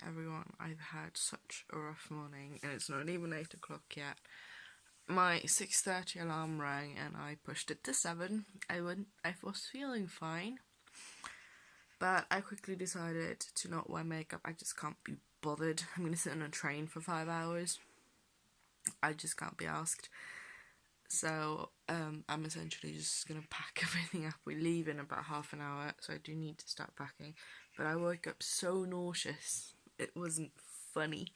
everyone. I've had such a rough morning and it's not even 8 o'clock yet. My 6:30 alarm rang and I pushed it to 7. I was feeling fine, but I quickly decided to not wear makeup. I just can't be bothered. I'm going to sit on a train for 5 hours. I just can't be asked. So I'm essentially just going to pack everything up. We leave in about half an hour, so I do need to start packing. But I woke up so nauseous, it wasn't funny.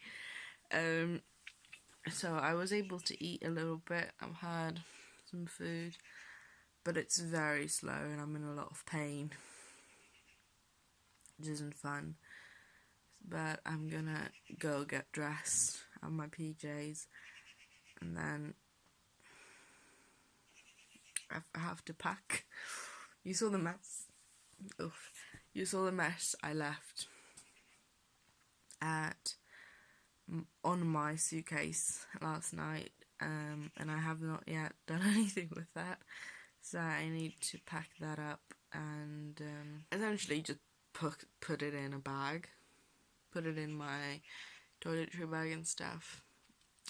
So I was able to eat a little bit. I've had some food, but it's very slow and I'm in a lot of pain, which isn't fun. But I'm gonna go get dressed, have my PJs, and then I have to pack. You saw the mess. Oof. You saw the mess I left on my suitcase last night, and I have not yet done anything with that. So I need to pack that up and essentially just put it in a bag, put it in my toiletry bag and stuff.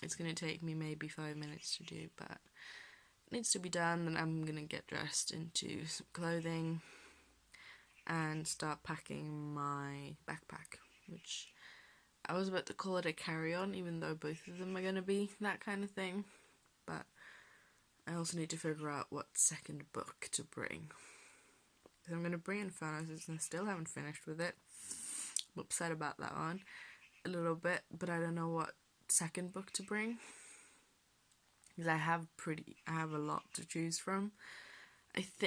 It's gonna take me maybe 5 minutes to do, but it needs to be done. Then I'm gonna get dressed into some clothing and start packing my backpack, which I was about to call it a carry-on, even though both of them are gonna be that kind of thing. But I also need to figure out what second book to bring. So I'm gonna bring Infernos, and I still haven't finished with it. I'm upset about that one a little bit, but I don't know what second book to bring, because I have a lot to choose from.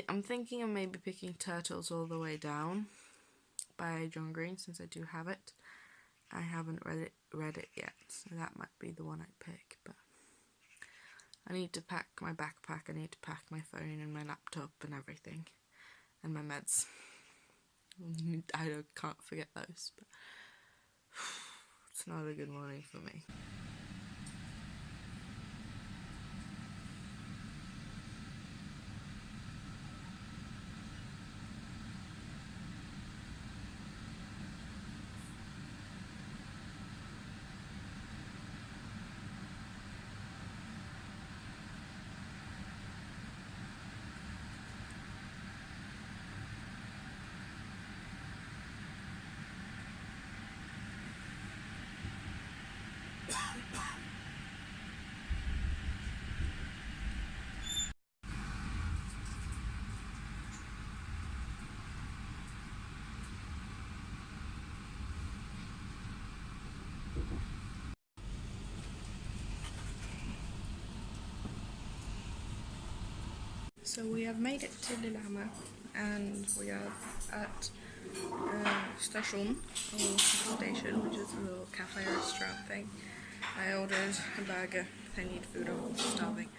I'm thinking of maybe picking Turtles All the Way Down by John Green, since I do have it. I haven't read it yet, so that might be the one I pick. But I need to pack my backpack, I need to pack my phone and my laptop and everything, and my meds. I can't forget those, but it's not a good morning for me. So we have made it to Lillehammer, and we are at station, which is a little cafe restaurant thing. I ordered a burger. I need food, I'm starving.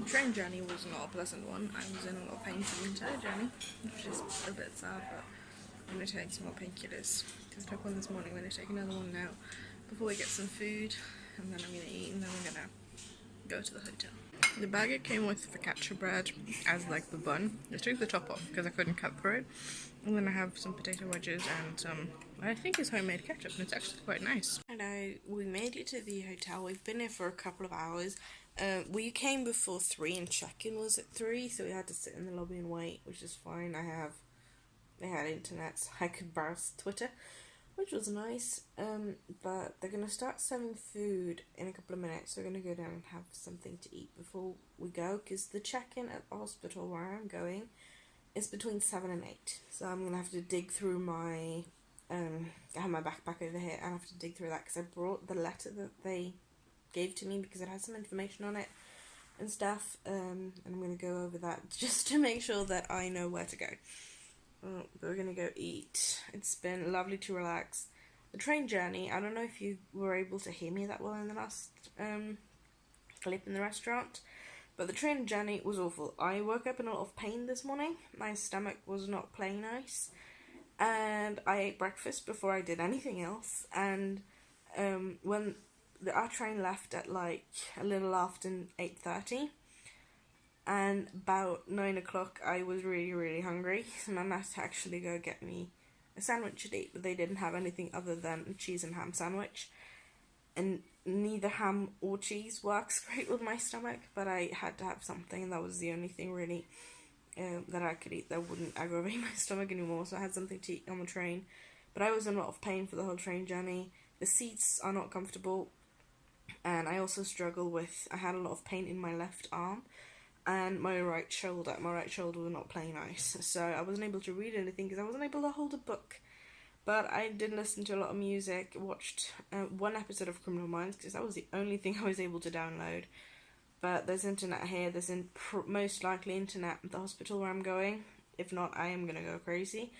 The train journey was not a pleasant one. I was in a lot of pain for the entire journey, which is a bit sad, but I'm going to take some more painkillers. I took one this morning, I'm going to take another one now before we get some food, and then I'm going to eat, and then we're going to go to the hotel. The burger came with focaccia bread as like the bun. I took the top off because I couldn't cut through it. And then I have some potato wedges and some, I think it's homemade ketchup, and it's actually quite nice. Hello, we made it to the hotel. We've been here for a couple of hours. We came before 3 and check-in was at 3, so we had to sit in the lobby and wait, which is fine. They had internet, so I could browse Twitter, which was nice. But they're going to start serving food in a couple of minutes, so we're going to go down and have something to eat before we go, because the check-in at the hospital where I'm going is between 7 and 8, so I'm going to have to dig through my, I have my backpack over here, and I have to dig through that, because I brought the letter that they gave to me, because it has some information on it and stuff, and I'm going to go over that just to make sure that I know where to go. But we're going to go eat. It's been lovely to relax. The train journey, I don't know if you were able to hear me that well in the last clip in the restaurant, but the train journey was awful. I woke up in a lot of pain this morning. My stomach was not playing nice, and I ate breakfast before I did anything else, and when our train left at like a little after 8:30, and about 9 o'clock I was really hungry, and I had to actually go get me a sandwich to eat, but they didn't have anything other than a cheese and ham sandwich. And neither ham or cheese works great with my stomach, but I had to have something, and that was the only thing really that I could eat that wouldn't aggravate my stomach anymore, so I had something to eat on the train. But I was in a lot of pain for the whole train journey. The seats are not comfortable, and I also struggle with, I had a lot of pain in my left arm and my right shoulder. My right shoulder was not playing nice, so I wasn't able to read anything because I wasn't able to hold a book. But I did listen to a lot of music, watched one episode of Criminal Minds, because that was the only thing I was able to download. But there's internet here, there's most likely internet at the hospital where I'm going. If not, I am going to go crazy.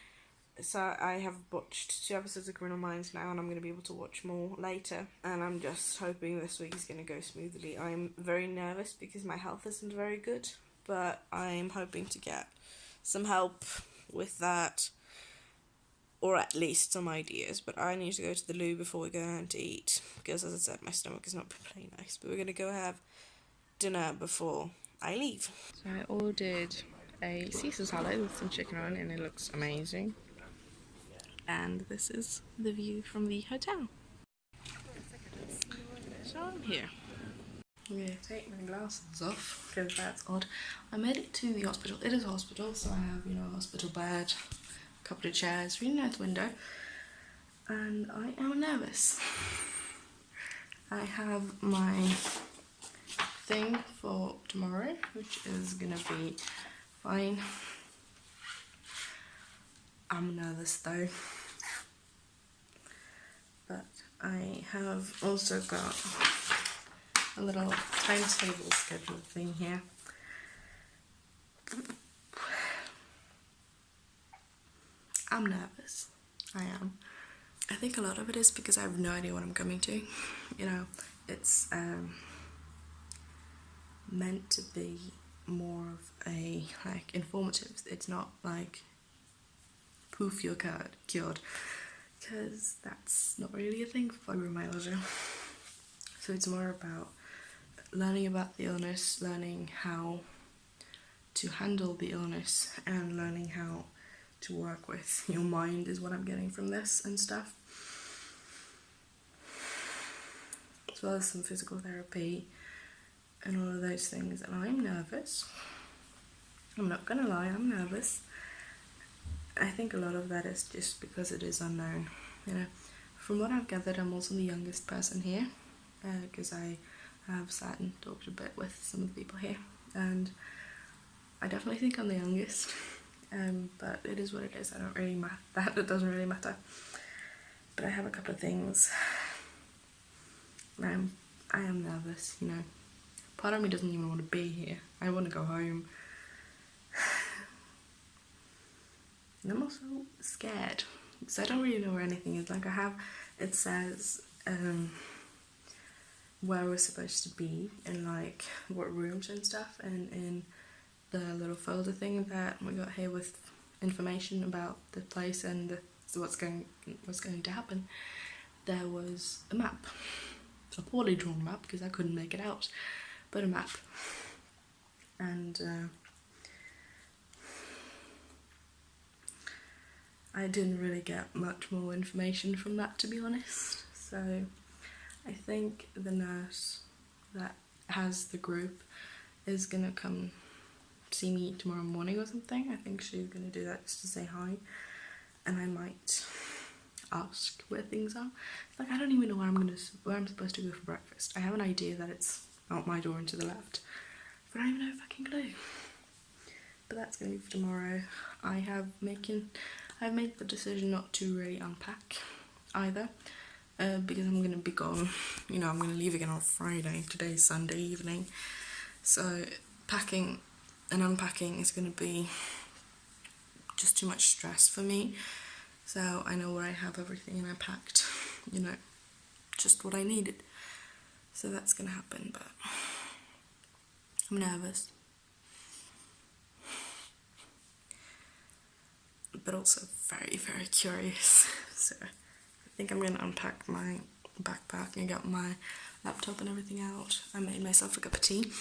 So I have watched 2 episodes of Criminal Minds now, and I'm going to be able to watch more later. And I'm just hoping this week is going to go smoothly. I'm very nervous because my health isn't very good, but I'm hoping to get some help with that, or at least some ideas. But I need to go to the loo before we go out to eat, because as I said, my stomach is not playing nice. But we're going to go have dinner before I leave. So I ordered a Caesar salad with some chicken on it, and it looks amazing. And this is the view from the hotel. So I'm here. I'm going to take my glasses off because that's odd. I made it to the hospital. It is a hospital, so I have, a hospital bed, a couple of chairs, really nice window, and I am nervous. I have my thing for tomorrow, which is gonna be fine. I'm nervous though, but I have also got a little timetable schedule thing here. I'm nervous. I am. I think a lot of it is because I have no idea what I'm coming to. It's meant to be more of a informative. It's not like poof, you're cured, because that's not really a thing for fibromyalgia. So it's more about learning about the illness, learning how to handle the illness, and learning how to work with your mind is what I'm getting from this and stuff. As well as some physical therapy and all of those things. And I'm nervous. I'm not gonna lie, I'm nervous. I think a lot of that is just because it is unknown. From what I've gathered, I'm also the youngest person here, because I have sat and talked a bit with some of the people here, and I definitely think I'm the youngest. But it is what it is. It doesn't really matter. But I have a couple of things. I am nervous, Part of me doesn't even want to be here. I want to go home. And I'm also scared, because I don't really know where anything is. It says where we're supposed to be, and what rooms and stuff, and in the little folder thing that we got here with information about the place and what's going to happen, there was a map, a poorly drawn map because I couldn't make it out, but a map. And I didn't really get much more information from that, to be honest. So I think the nurse that has the group is gonna come see me tomorrow morning or something. I think she's gonna do that just to say hi, and I might ask where things are. I don't even know where I'm supposed to go for breakfast. I have an idea that it's out my door and to the left, but I have no fucking clue. But that's gonna be for tomorrow. I've made the decision not to really unpack either, because I'm gonna be gone. I'm gonna leave again on Friday. Today's Sunday evening, so packing and unpacking is going to be just too much stress for me. So I know where I have everything, and I packed, just what I needed. So that's going to happen, but I'm nervous. But also very, very curious. So I think I'm going to unpack my backpack and get my laptop and everything out. I made myself a cup of tea,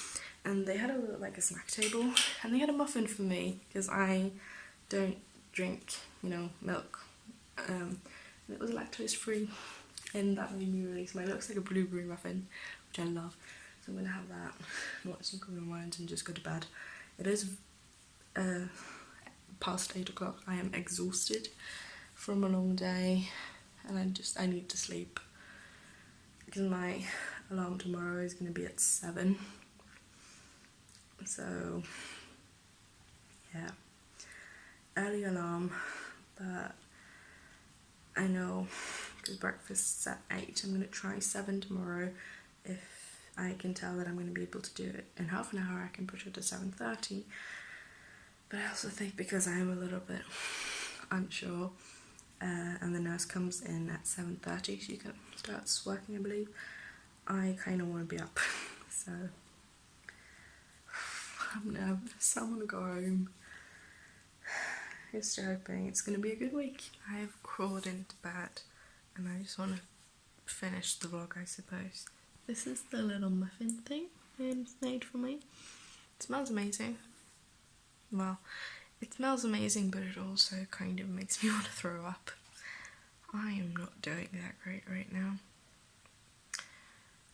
and they had a snack table, and they had a muffin for me because I don't drink milk And it was lactose free, and that made me really smile. It looks like a blueberry muffin, which I love. So I'm gonna have that, watch some Criminal Minds, and just go to bed. It is past 8 o'clock. I am exhausted from a long day, and I need to sleep because my alarm tomorrow is gonna be at 7. So yeah, early alarm, but I know because breakfast's at 8. I'm going to try 7 tomorrow. If I can tell that I'm going to be able to do it in half an hour, I can push it to 7:30. But I also think because I am a little bit unsure, and the nurse comes in at 7:30, she starts working, I believe, I kind of want to be up. So I'm nervous. I want to go home. Just hoping it's going to be a good week. I've crawled into bed and I just want to finish the vlog, I suppose. This is the little muffin thing it's made for me. It smells amazing. Well, it smells amazing, but it also kind of makes me want to throw up. I am not doing that great right now.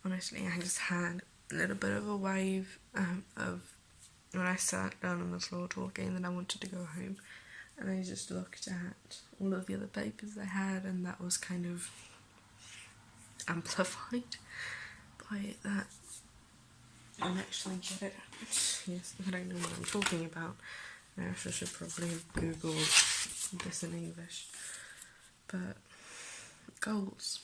Honestly, I just had a little bit of a wave of when I sat down on the floor talking that I wanted to go home. And I just looked at all of the other papers I had, and that was kind of amplified by that. I don't actually get it. Yes, I don't know what I'm talking about. I actually should probably Google this in English. But goals.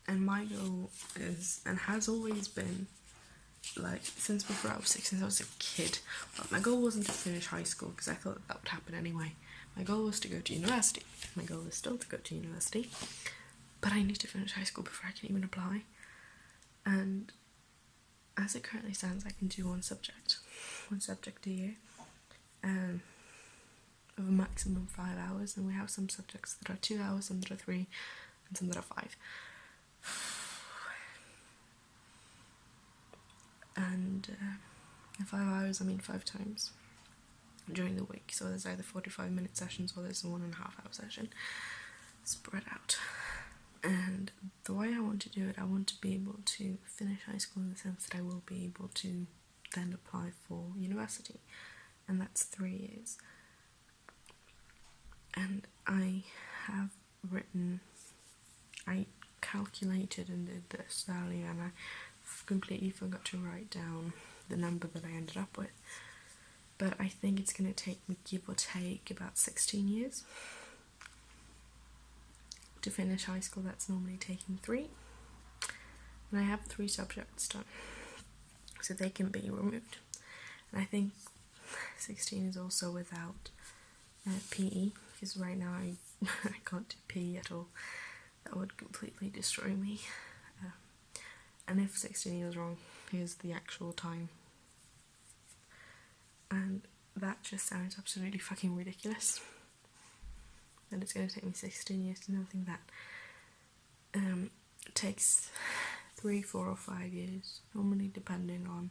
And my goal is, and has always been, like since before I was 6, since I was a kid. But my goal wasn't to finish high school because I thought that would happen anyway. My goal was to go to university. My goal is still to go to university, but I need to finish high school before I can even apply. And as it currently stands, I can do one subject a year, of a maximum 5 hours. And we have some subjects that are 2 hours, some that are 3, and some that are 5. And in 5 hours, I mean 5 times during the week. So there's either 45-minute sessions or there's a 1.5 hour session spread out. And the way I want to do it, I want to be able to finish high school in the sense that I will be able to then apply for university, and that's 3 years. And I calculated and did this earlier, and I completely forgot to write down the number that I ended up with. But I think it's going to take me, give or take, about 16 years to finish high school. That's normally taking 3. And I have 3 subjects done, so they can be removed. And I think 16 is also without PE, because right now I can't do PE at all. That would completely destroy me. And if 16 is wrong, here's the actual time. And that just sounds absolutely fucking ridiculous. That it's going to take me 16 years to nothing that takes 3, 4 or 5 years, normally depending on,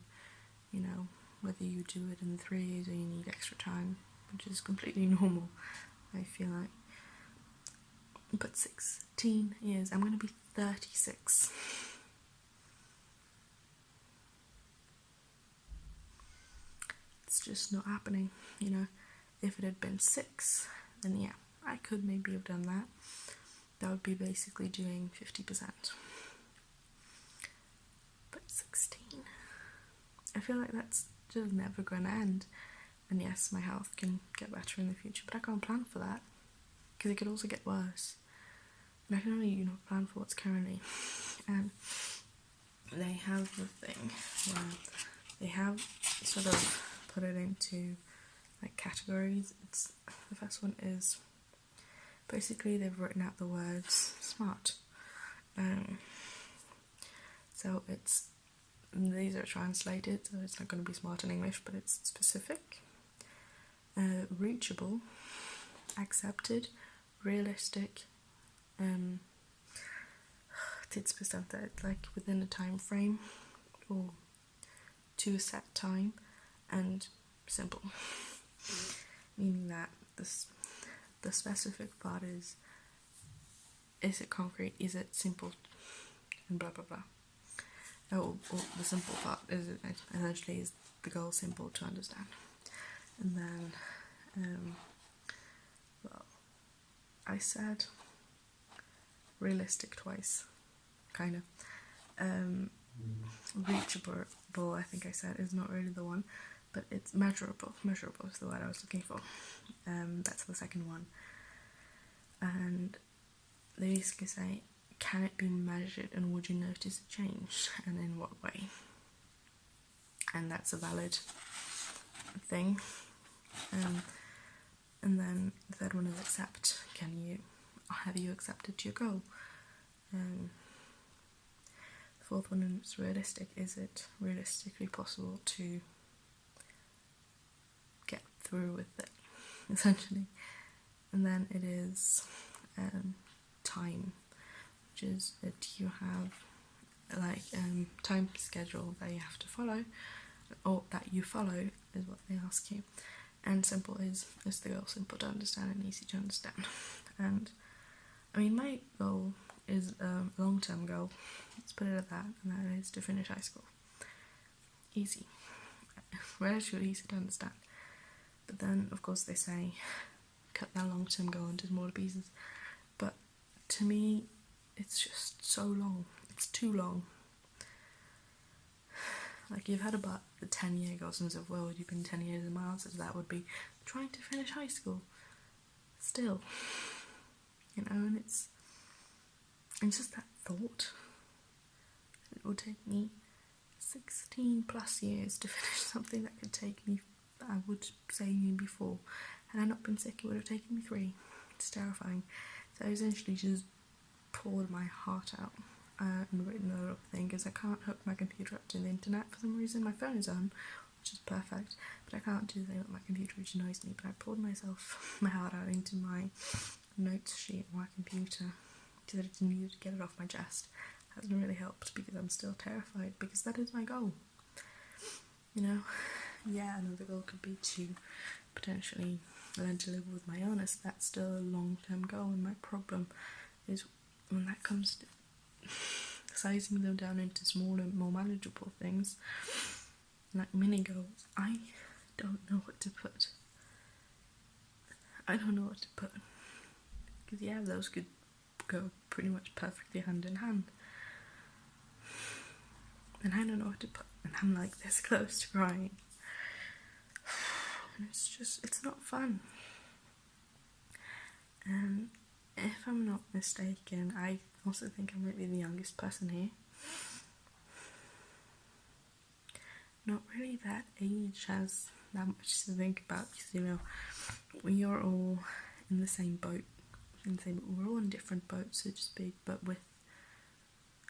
you know, whether you do it in 3 years or you need extra time, which is completely normal, I feel like. But 16 years, I'm going to be 36. It's just not happening, you know. If it had been 6, then yeah, I could maybe have done that. That would be basically doing 50%. But 16, I feel like that's just never going to end. And yes, my health can get better in the future, but I can't plan for that, because it could also get worse. And I can only, you know, plan for what's currently. And they have the thing where they have sort of put it into like categories. It's, the first one is basically they've written out the words smart. So it's, these are translated, so it's not going to be smart in English, but it's specific, reachable, accepted, realistic, tidsbestämt, like within a time frame or to a set time, and simple. meaning that the specific part is it concrete, is it simple, and blah blah blah. Or the simple part is essentially is the goal simple to understand. And then, well, I said realistic twice, kind of. Reachable, I think I said, is not really the one, but it's measurable. Measurable is the word I was looking for. That's the second one. And they basically say, can it be measured and would you notice a change, and in what way? And that's a valid thing. And then the third one is accept. Have you accepted your goal? The fourth one is realistic. Is it realistically possible to get through with it, essentially? And then it is time, which is that you have like time schedule that you have to follow, or that you follow is what they ask you. And simple is the goal simple to understand and easy to understand. And I mean, my goal is a long-term goal, let's put it at that, and that is to finish high school. Easy, relatively easy to understand. But then of course they say cut that long-term goal into smaller pieces, but to me it's just so long, it's too long. Like, you've had about the 10-year goals and stuff. Well, you've been 10 years in my answer to that would be trying to finish high school. Still, you know, and it's just that thought. It would take me 16 plus years to finish something that could take me, I would say, even before. Had I not been sick, it would have taken me 3. It's terrifying. So I essentially just poured my heart out. And written a little thing, because I can't hook my computer up to the internet for some reason. My phone is on, which is perfect, but I can't do the thing with my computer, which annoys me. But I poured my heart out into my notes sheet on my computer because I didn't need to get it off my chest. That hasn't really helped because I'm still terrified, because that is my goal. You know, yeah, another goal could be to potentially learn to live with my illness. That's still a long-term goal, and my problem is when that comes to sizing them down into smaller, more manageable things, like mini goals, I don't know what to put. Because yeah, those could go pretty much perfectly hand in hand. And I don't know what to put. And I'm like this close to crying. And it's not fun. And if I'm not mistaken, I also think I might be the youngest person here. Not really that age has that much to think about, because, you know, we are all in the same boat. We're all in different boats, so to speak, but with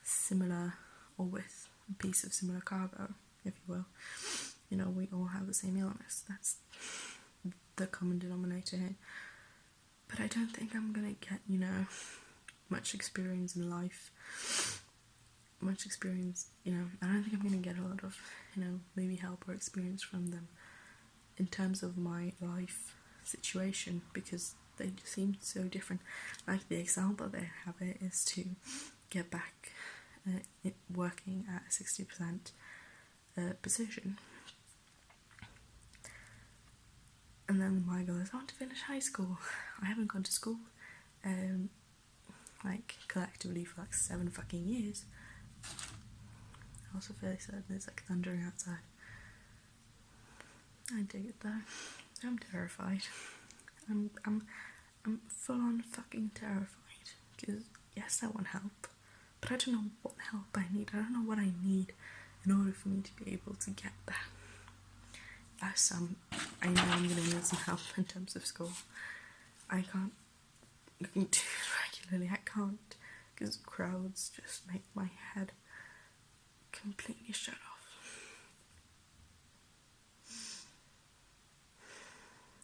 similar, or with a piece of similar cargo, if you will. You know, we all have the same illness. That's the common denominator here. But I don't think I'm gonna get, you know, much experience in life. I don't think I'm gonna get a lot of, you know, maybe help or experience from them in terms of my life situation, because they just seem so different. Like, the example they have it is to get back working at a 60% position. And then my goal is I want to finish high school. I haven't gone to school like collectively for like 7 fucking years. I also feel certain there's like thundering outside. I dig it though. I'm terrified. I'm full on fucking terrified, because yes, I want help, but I don't know what help I need. I don't know what I need in order for me to be able to get there. Yes, I know I'm going to need some help in terms of school. I can't do it regularly. I can't, because crowds just make my head completely shut off.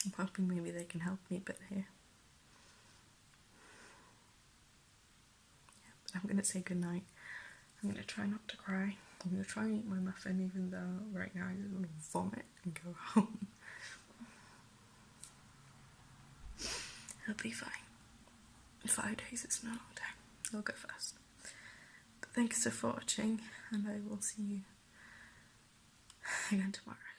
I'm hoping maybe they can help me a bit here. Yeah, but I'm going to say goodnight. I'm going to try not to cry. I'm going to try and eat my muffin, even though right now I just want to vomit and go home. It'll be fine. 5 days is no long time. It'll go fast. But thanks for watching, and I will see you again tomorrow.